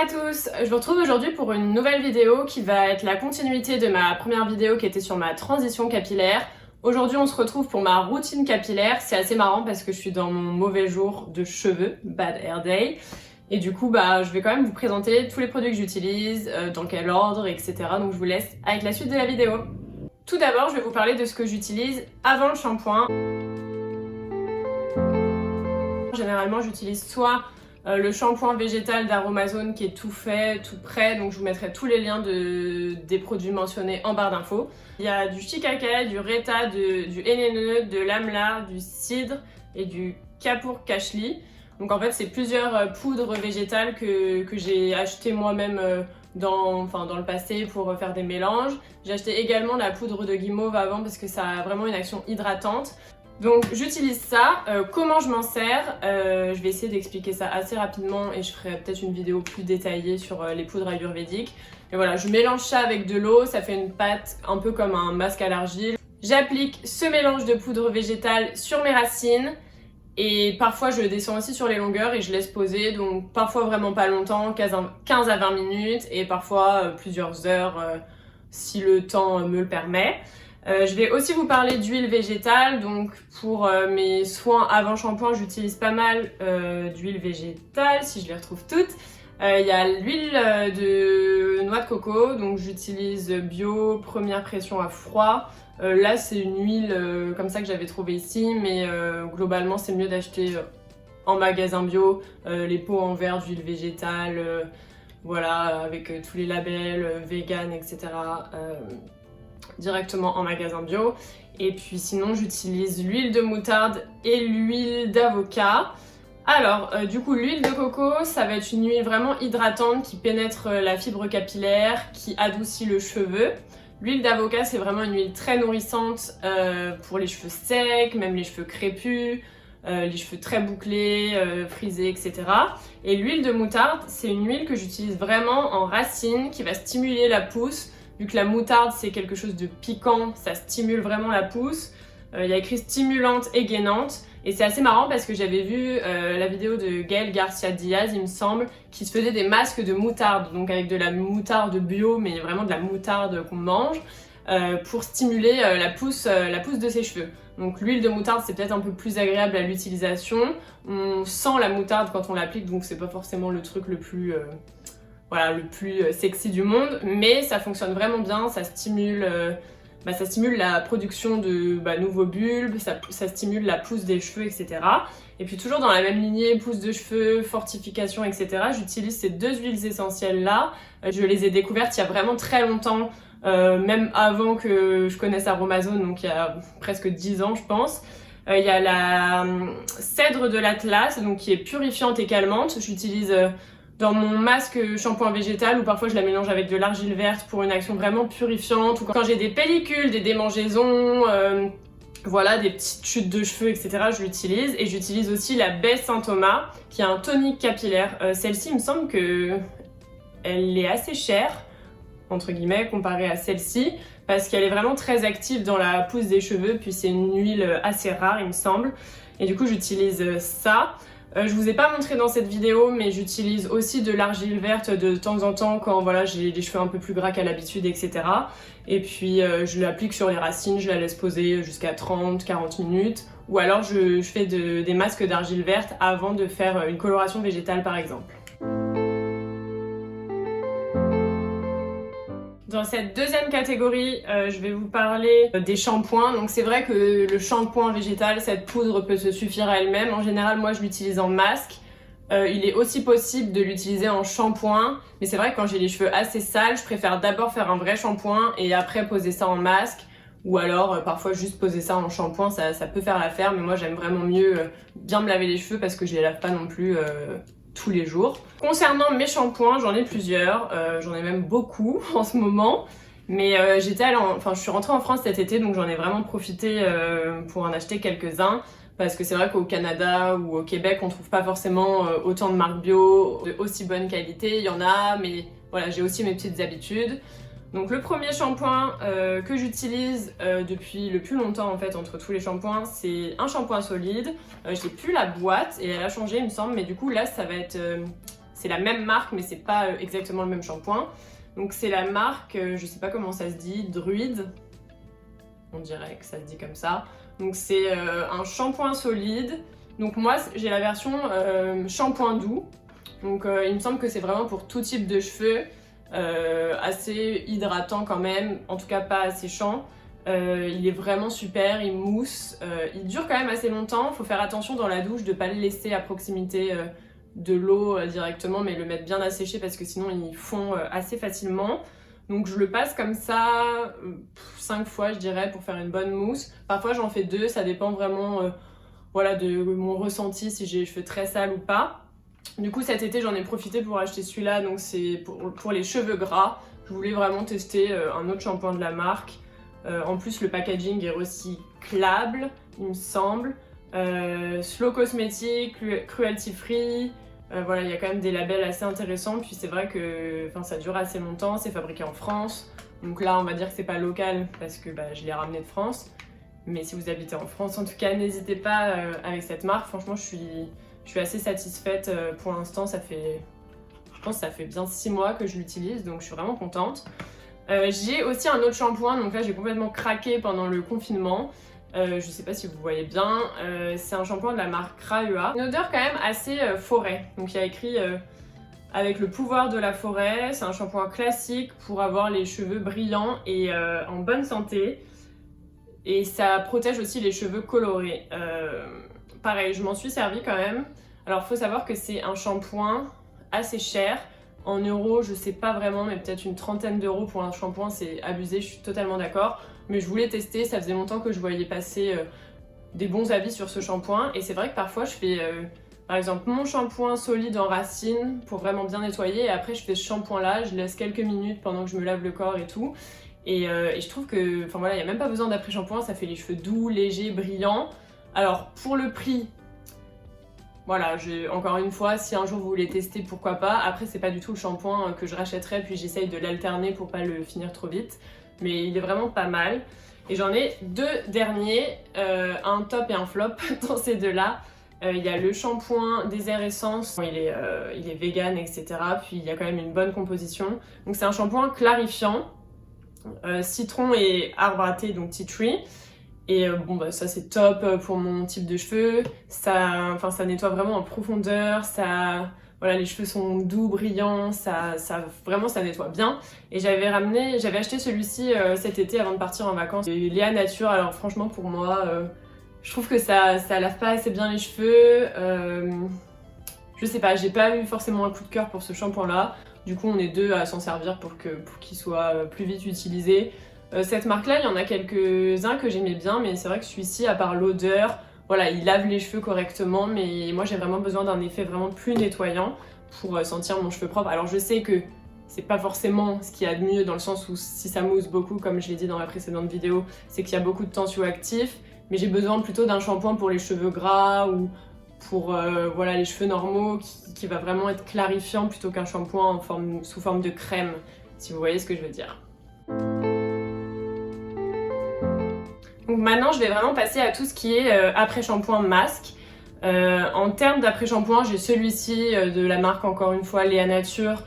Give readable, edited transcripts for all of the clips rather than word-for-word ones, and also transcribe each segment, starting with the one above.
à tous, je vous retrouve aujourd'hui pour une nouvelle vidéo qui va être la continuité de ma première vidéo qui était sur ma transition capillaire. Aujourd'hui on se retrouve pour ma routine capillaire, c'est assez marrant parce que je suis dans mon mauvais jour de cheveux, bad hair day. Et du coup je vais quand même vous présenter tous les produits que j'utilise, dans quel ordre, etc. Donc je vous laisse avec la suite de la vidéo. Tout d'abord je vais vous parler de ce que j'utilise avant le shampoing. Généralement j'utilise soit le shampoing végétal d'Aromazone qui est tout fait, tout prêt, donc je vous mettrai tous les liens des produits mentionnés en barre d'infos. Il y a du shikake, du reta, du henene, de l'amla, du cidre et du kapur kashli. Donc en fait c'est plusieurs poudres végétales que j'ai achetées moi-même dans le passé pour faire des mélanges. J'ai acheté également la poudre de guimauve avant parce que ça a vraiment une action hydratante. Donc j'utilise ça. Comment je m'en sers, je vais essayer d'expliquer ça assez rapidement et je ferai peut-être une vidéo plus détaillée sur les poudres ayurvédiques. Et voilà, je mélange ça avec de l'eau, ça fait une pâte un peu comme un masque à l'argile. J'applique ce mélange de poudre végétale sur mes racines et parfois je le descends aussi sur les longueurs et je laisse poser, donc parfois vraiment pas longtemps, 15 à 20 minutes et parfois plusieurs heures si le temps me le permet. Je vais aussi vous parler d'huile végétale, donc pour mes soins avant shampoing j'utilise pas mal d'huile végétale, si je les retrouve toutes. Il y a l'huile de noix de coco, donc j'utilise bio, première pression à froid. Là c'est une huile comme ça que j'avais trouvée ici, mais globalement c'est mieux d'acheter en magasin bio les pots en verre d'huile végétale, voilà, avec tous les labels vegan, etc. Directement en magasin bio. Et puis sinon j'utilise l'huile de moutarde et l'huile d'avocat. Alors du coup l'huile de coco ça va être une huile vraiment hydratante qui pénètre la fibre capillaire, qui adoucit le cheveu. L'huile d'avocat c'est vraiment une huile très nourrissante pour les cheveux secs, même les cheveux crépus, les cheveux très bouclés, frisés, etc. Et l'huile de moutarde c'est une huile que j'utilise vraiment en racine qui va stimuler la pousse. Vu que la moutarde c'est quelque chose de piquant, ça stimule vraiment la pousse. Il y a écrit stimulante et gainante. Et c'est assez marrant parce que j'avais vu la vidéo de Gaël Garcia Diaz, il me semble, qui se faisait des masques de moutarde. Donc avec de la moutarde bio, mais vraiment de la moutarde qu'on mange, pour stimuler la pousse de ses cheveux. Donc l'huile de moutarde c'est peut-être un peu plus agréable à l'utilisation. On sent la moutarde quand on l'applique, donc c'est pas forcément le truc le plus... Voilà, le plus sexy du monde, mais ça fonctionne vraiment bien, ça stimule la production de nouveaux bulbes, ça stimule la pousse des cheveux, etc. Et puis toujours dans la même lignée, pousse de cheveux, fortification, etc. J'utilise ces deux huiles essentielles là. Je les ai découvertes il y a vraiment très longtemps, même avant que je connaisse Aromazone, donc il y a presque 10 ans je pense. Il y a la cèdre de l'Atlas, donc qui est purifiante et calmante. J'utilise dans mon masque shampoing végétal ou parfois je la mélange avec de l'argile verte pour une action vraiment purifiante, ou quand j'ai des pellicules, des démangeaisons, voilà, des petites chutes de cheveux, etc. je l'utilise. Et j'utilise aussi la baie Saint-Thomas qui est un tonique capillaire. Celle-ci il me semble que elle est assez chère entre guillemets comparée à celle-ci parce qu'elle est vraiment très active dans la pousse des cheveux, puis c'est une huile assez rare il me semble, et du coup j'utilise ça. Je vous ai pas montré dans cette vidéo, mais j'utilise aussi de l'argile verte de temps en temps quand voilà, j'ai les cheveux un peu plus gras qu'à l'habitude, etc. Et puis je l'applique sur les racines, je la laisse poser jusqu'à 30-40 minutes. Ou alors je fais des masques d'argile verte avant de faire une coloration végétale par exemple. Dans cette deuxième catégorie, je vais vous parler des shampoings. Donc c'est vrai que le shampoing végétal, cette poudre peut se suffire à elle-même. En général, moi je l'utilise en masque. Il est aussi possible de l'utiliser en shampoing. Mais c'est vrai que quand j'ai les cheveux assez sales, je préfère d'abord faire un vrai shampoing et après poser ça en masque. Ou alors parfois juste poser ça en shampoing, ça peut faire l'affaire. Mais moi j'aime vraiment mieux bien me laver les cheveux parce que je les lave pas non plus tous les jours. Concernant mes shampoings, j'en ai plusieurs, j'en ai même beaucoup en ce moment, mais je suis rentrée en France cet été, donc j'en ai vraiment profité pour en acheter quelques-uns, parce que c'est vrai qu'au Canada ou au Québec on trouve pas forcément autant de marques bio de aussi bonne qualité. Il y en a, mais voilà, j'ai aussi mes petites habitudes. Donc le premier shampoing que j'utilise depuis le plus longtemps en fait entre tous les shampoings, c'est un shampoing solide. J'ai plus la boîte et elle a changé il me semble, mais du coup là ça va être c'est la même marque mais c'est pas exactement le même shampoing. Donc c'est la marque, je sais pas comment ça se dit, Druid, on dirait que ça se dit comme ça. Donc c'est un shampoing solide. Donc moi j'ai la version shampoing doux. Donc il me semble que c'est vraiment pour tout type de cheveux, assez hydratant quand même, en tout cas pas asséchant. Il est vraiment super, il mousse, il dure quand même assez longtemps. Il faut faire attention dans la douche de ne pas le laisser à proximité de l'eau directement, mais le mettre bien asséché parce que sinon il fond assez facilement. Donc je le passe comme ça 5 fois je dirais pour faire une bonne mousse. Parfois j'en fais 2, ça dépend vraiment voilà, de mon ressenti, si j'ai les cheveux très sales ou pas. Du coup cet été j'en ai profité pour acheter celui-là, donc c'est pour les cheveux gras. Je voulais vraiment tester un autre shampoing de la marque. En plus le packaging est recyclable, il me semble. Slow Cosmetic, cruelty free. Voilà, il y a quand même des labels assez intéressants. Puis c'est vrai que ça dure assez longtemps, c'est fabriqué en France. Donc là on va dire que c'est pas local parce que je l'ai ramené de France. Mais si vous habitez en France en tout cas, n'hésitez pas avec cette marque. Franchement je suis assez satisfaite pour l'instant. Je pense que ça fait bien 6 mois que je l'utilise, donc je suis vraiment contente. J'ai aussi un autre shampoing, donc là j'ai complètement craqué pendant le confinement. Je sais pas si vous voyez bien, c'est un shampoing de la marque Kraua. Une odeur quand même assez forêt, donc il y a écrit avec le pouvoir de la forêt. C'est un shampoing classique pour avoir les cheveux brillants et en bonne santé. Et ça protège aussi les cheveux colorés. Pareil, je m'en suis servi quand même. Alors faut savoir que c'est un shampoing assez cher. En euros, je sais pas vraiment, mais peut-être une trentaine d'euros pour un shampoing, c'est abusé, je suis totalement d'accord. Mais je voulais tester, ça faisait longtemps que je voyais passer des bons avis sur ce shampoing. Et c'est vrai que parfois je fais, par exemple, mon shampoing solide en racine pour vraiment bien nettoyer. Et après je fais ce shampoing-là, je laisse quelques minutes pendant que je me lave le corps et tout. Et je trouve que, enfin voilà, il n'y a même pas besoin d'après-shampoing, ça fait les cheveux doux, légers, brillants. Alors pour le prix, voilà, encore une fois, si un jour vous voulez tester, pourquoi pas. Après, c'est pas du tout le shampoing que je rachèterais, puis j'essaye de l'alterner pour pas le finir trop vite. Mais il est vraiment pas mal. Et j'en ai 2 derniers, un top et un flop dans ces 2-là. Il y a le shampoing Désert Essence, il est vegan, etc. Puis il y a quand même une bonne composition. Donc c'est un shampoing clarifiant, citron et arbre à thé, donc tea tree. Et ça c'est top pour mon type de cheveux, ça nettoie vraiment en profondeur, voilà, les cheveux sont doux, brillants, vraiment ça nettoie bien. Et j'avais acheté celui-ci cet été avant de partir en vacances. Léa Nature, alors franchement pour moi, je trouve que ça lave pas assez bien les cheveux. Je sais pas, j'ai pas eu forcément un coup de cœur pour ce shampoing là. Du coup on est 2 à s'en servir pour qu'il soit plus vite utilisé. Cette marque-là, il y en a quelques-uns que j'aimais bien, mais c'est vrai que celui-ci, à part l'odeur, voilà, il lave les cheveux correctement, mais moi j'ai vraiment besoin d'un effet vraiment plus nettoyant pour sentir mon cheveu propre. Alors je sais que c'est pas forcément ce qu'il y a de mieux dans le sens où si ça mousse beaucoup, comme je l'ai dit dans la précédente vidéo, c'est qu'il y a beaucoup de tensioactifs, mais j'ai besoin plutôt d'un shampoing pour les cheveux gras ou pour voilà, les cheveux normaux qui va vraiment être clarifiant plutôt qu'un shampoing sous forme de crème, si vous voyez ce que je veux dire. Donc maintenant je vais vraiment passer à tout ce qui est après-shampoing masque. En termes d'après-shampoing, j'ai celui-ci de la marque encore une fois Léa Nature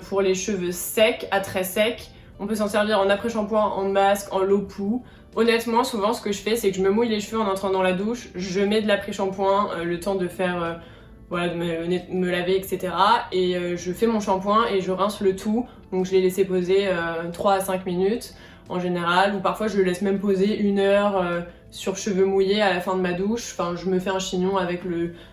pour les cheveux secs, à très secs. On peut s'en servir en après-shampoing, en masque, en low-pou. Honnêtement, souvent ce que je fais, c'est que je me mouille les cheveux en entrant dans la douche, je mets de l'après-shampoing, le temps de faire, voilà, de me laver, etc. Et je fais mon shampoing et je rince le tout. Donc je l'ai laissé poser 3 à 5 minutes. En général, ou parfois je le laisse même poser 1 heure sur cheveux mouillés à la fin de ma douche. Enfin, je me fais un chignon avec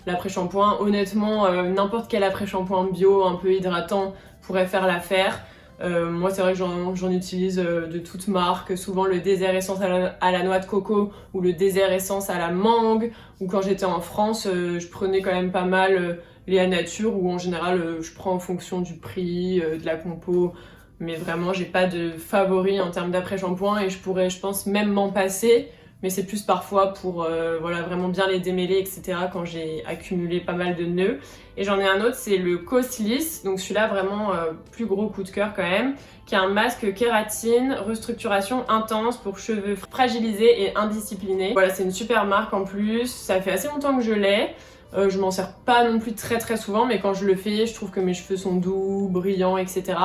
l'après-shampoing. Honnêtement, n'importe quel après-shampoing bio un peu hydratant pourrait faire l'affaire. Moi, c'est vrai que j'en utilise de toutes marques. Souvent le désert essence à la noix de coco ou le désert essence à la mangue. Ou quand j'étais en France, je prenais quand même pas mal Léa Nature, ou en général, je prends en fonction du prix, de la compo. Mais vraiment, j'ai pas de favori en termes d'après-shampoing et je pourrais, je pense, même m'en passer. Mais c'est plus parfois pour voilà, vraiment bien les démêler, etc. quand j'ai accumulé pas mal de nœuds. Et j'en ai un autre, c'est le Cosliss. Donc celui-là, vraiment plus gros coup de cœur quand même. Qui est un masque kératine, restructuration intense pour cheveux fragilisés et indisciplinés. Voilà, c'est une super marque en plus. Ça fait assez longtemps que je l'ai. Je m'en sers pas non plus très souvent, mais quand je le fais, je trouve que mes cheveux sont doux, brillants, etc.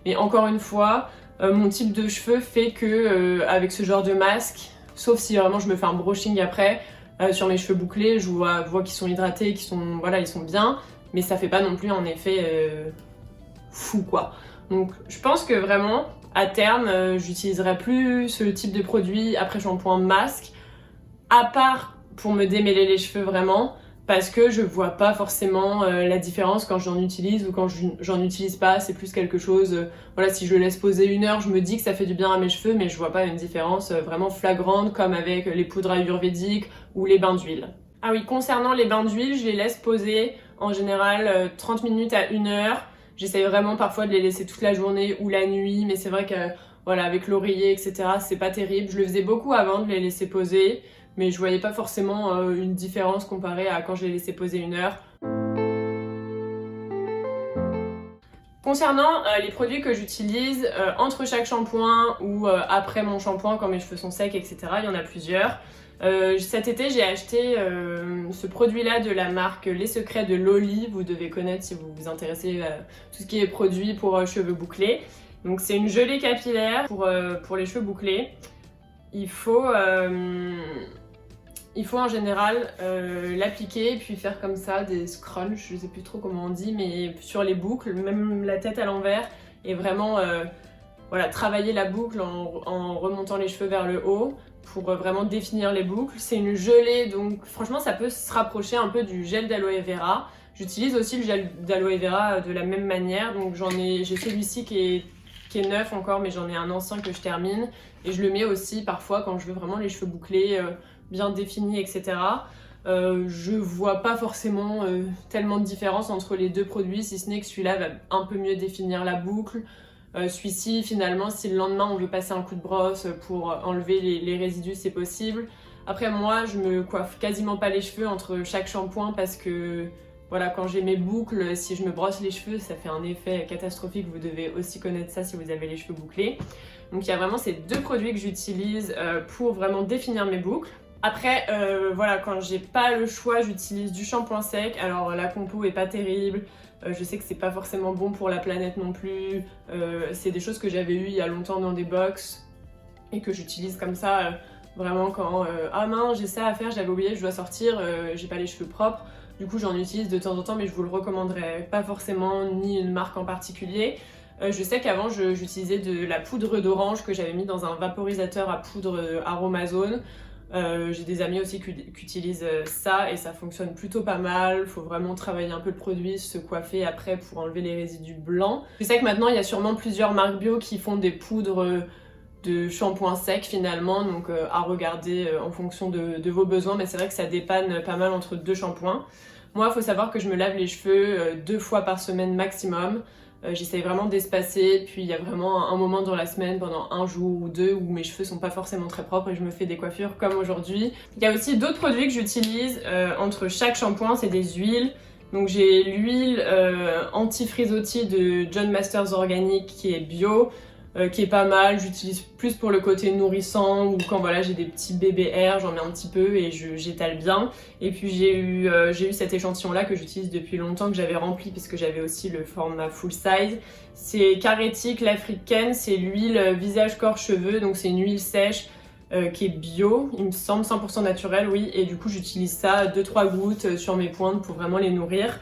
Mais encore une fois, mon type de cheveux fait que avec ce genre de masque, sauf si vraiment je me fais un brushing après, sur mes cheveux bouclés, je vois qu'ils sont hydratés, voilà, ils sont bien, mais ça fait pas non plus un effet fou quoi. Donc je pense que vraiment, à terme, j'utiliserai plus ce type de produit après shampoing masque, à part pour me démêler les cheveux vraiment, parce que je vois pas forcément la différence quand j'en utilise ou quand j'en utilise pas. C'est plus quelque chose, voilà, si je le laisse poser 1 heure, je me dis que ça fait du bien à mes cheveux, mais je vois pas une différence vraiment flagrante comme avec les poudres ayurvédiques ou les bains d'huile. Ah oui, concernant les bains d'huile, je les laisse poser en général 30 minutes à 1 heure. J'essaye vraiment parfois de les laisser toute la journée ou la nuit, mais c'est vrai que voilà, avec l'oreiller, etc., c'est pas terrible. Je le faisais beaucoup avant de les laisser poser, mais je voyais pas forcément une différence comparée à quand je les laissais poser 1 heure. Concernant les produits que j'utilise entre chaque shampoing ou après mon shampoing quand mes cheveux sont secs, etc., il y en a plusieurs. Cet été, j'ai acheté ce produit-là de la marque Les Secrets de Loli. Vous devez connaître si vous vous intéressez à tout ce qui est produit pour cheveux bouclés. Donc c'est une gelée capillaire pour les cheveux bouclés. Il faut en général l'appliquer puis faire comme ça des scrunchs, je sais plus trop comment on dit, mais sur les boucles, même la tête à l'envers, et vraiment voilà, travailler la boucle en remontant les cheveux vers le haut pour vraiment définir les boucles. C'est une gelée, donc franchement ça peut se rapprocher un peu du gel d'aloe vera. J'utilise aussi le gel d'aloe vera de la même manière, donc j'ai celui-ci qui est neuf encore, mais j'en ai un ancien que je termine, et je le mets aussi parfois quand je veux vraiment les cheveux bouclés, bien définis, etc. Je vois pas forcément tellement de différence entre les deux produits, si ce n'est que celui-là va un peu mieux définir la boucle. Celui-ci, finalement, si le lendemain on veut passer un coup de brosse pour enlever les résidus, c'est possible. Après, moi, je me coiffe quasiment pas les cheveux entre chaque shampoing parce que voilà, quand j'ai mes boucles, si je me brosse les cheveux, ça fait un effet catastrophique. Vous devez aussi connaître ça si vous avez les cheveux bouclés. Donc il y a vraiment ces deux produits que j'utilise pour vraiment définir mes boucles. Après, voilà, quand j'ai pas le choix, j'utilise du shampoing sec. Alors la compo est pas terrible. Je sais que c'est pas forcément bon pour la planète non plus. C'est des choses que j'avais eues il y a longtemps dans des box et que j'utilise comme ça vraiment quand ah mince, j'ai ça à faire, j'avais oublié, je dois sortir, j'ai pas les cheveux propres. Du coup, j'en utilise de temps en temps, mais je vous le recommanderais pas forcément, ni une marque en particulier. Je sais qu'avant, j'utilisais de la poudre d'orange que j'avais mis dans un vaporisateur à poudre Aromazone. J'ai des amis aussi qui utilisent ça et ça fonctionne plutôt pas mal. Faut vraiment travailler un peu le produit, se coiffer après pour enlever les résidus blancs. Je sais que maintenant il y a sûrement plusieurs marques bio qui font des poudres de shampoing sec finalement, donc à regarder en fonction de vos besoins, mais c'est vrai que ça dépanne pas mal entre deux shampoings. Moi, il faut savoir que je me lave les cheveux 2 fois par semaine maximum. J'essaye vraiment d'espacer, puis il y a vraiment un moment dans la semaine, pendant 1 jour ou 2, où mes cheveux sont pas forcément très propres et je me fais des coiffures comme aujourd'hui. Il y a aussi d'autres produits que j'utilise entre chaque shampoing, c'est des huiles. Donc j'ai l'huile anti-frisottis de John Masters Organic qui est bio, qui est pas mal. J'utilise plus pour le côté nourrissant ou quand voilà, j'ai des petits bébés airs, j'en mets un petit peu et j'étale bien. Et puis j'ai eu cet échantillon là que j'utilise depuis longtemps, que j'avais rempli parce que j'avais aussi le format full size. C'est Caretic l'africaine, c'est l'huile visage corps cheveux, donc c'est une huile sèche qui est bio, il me semble 100% naturel, oui, et du coup j'utilise ça 2-3 gouttes sur mes pointes pour vraiment les nourrir.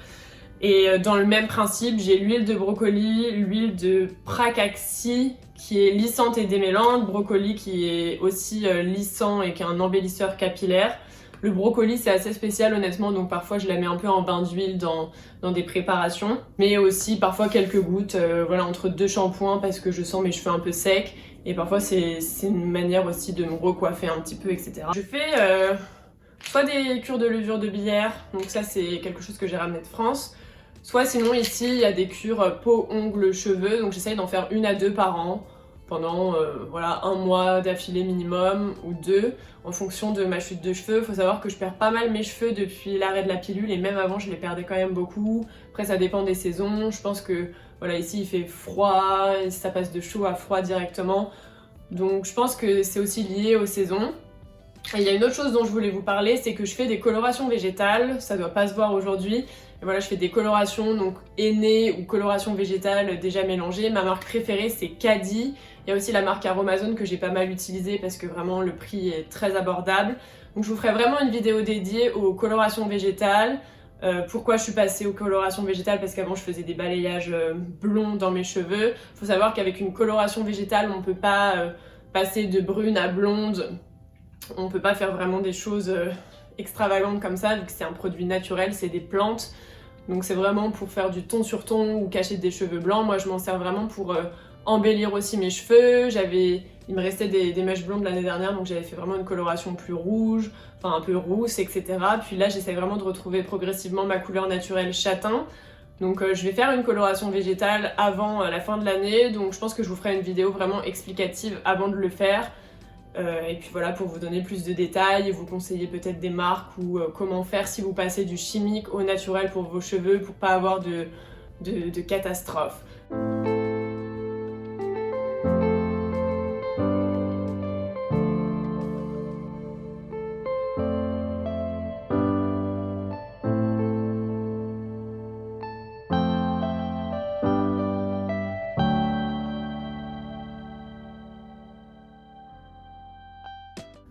Et dans le même principe, j'ai l'huile de brocoli, l'huile de Pracaxi qui est lissante et démêlante, brocoli qui est aussi lissant et qui est un embellisseur capillaire. Le brocoli c'est assez spécial honnêtement, donc parfois je la mets un peu en bain d'huile dans des préparations, mais aussi parfois quelques gouttes voilà, entre 2 shampoings parce que je sens mes cheveux un peu secs, et parfois c'est une manière aussi de me recoiffer un petit peu, etc. Je fais soit des cures de levure de billère, donc ça c'est quelque chose que j'ai ramené de France, soit sinon ici il y a des cures peau, ongles, cheveux, donc j'essaye d'en faire 1 à 2 par an pendant voilà, 1 mois d'affilée minimum ou 2 en fonction de ma chute de cheveux. Faut savoir que je perds pas mal mes cheveux depuis l'arrêt de la pilule et même avant je les perdais quand même beaucoup. Après ça dépend des saisons, je pense que voilà, ici il fait froid, ça passe de chaud à froid directement, donc je pense que c'est aussi lié aux saisons. Et il y a une autre chose dont je voulais vous parler, c'est que je fais des colorations végétales, ça doit pas se voir aujourd'hui. Et voilà, je fais des colorations donc aînées ou colorations végétales déjà mélangées. Ma marque préférée c'est Caddy. Il y a aussi la marque Aromazone que j'ai pas mal utilisée parce que vraiment le prix est très abordable. Donc je vous ferai vraiment une vidéo dédiée aux colorations végétales. Pourquoi je suis passée aux colorations végétales? Parce qu'avant je faisais des balayages blonds dans mes cheveux. Il faut savoir qu'avec une coloration végétale on peut pas passer de brune à blonde. On peut pas faire vraiment des choses extravagantes comme ça vu que c'est un produit naturel, c'est des plantes. Donc c'est vraiment pour faire du ton sur ton ou cacher des cheveux blancs. Moi je m'en sers vraiment pour embellir aussi mes cheveux. Il me restait des mèches blondes l'année dernière, donc j'avais fait vraiment une coloration plus rouge, enfin un peu rousse, etc. Puis là j'essaie vraiment de retrouver progressivement ma couleur naturelle châtain. Donc je vais faire une coloration végétale avant la fin de l'année, donc je pense que je vous ferai une vidéo vraiment explicative avant de le faire. Et puis voilà, pour vous donner plus de détails et vous conseiller peut-être des marques ou comment faire si vous passez du chimique au naturel pour vos cheveux pour pas avoir de catastrophe.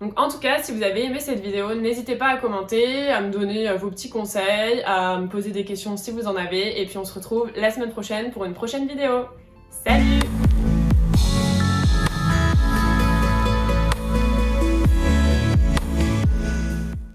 Donc en tout cas, si vous avez aimé cette vidéo, n'hésitez pas à commenter, à me donner vos petits conseils, à me poser des questions si vous en avez, et puis on se retrouve la semaine prochaine pour une prochaine vidéo. Salut!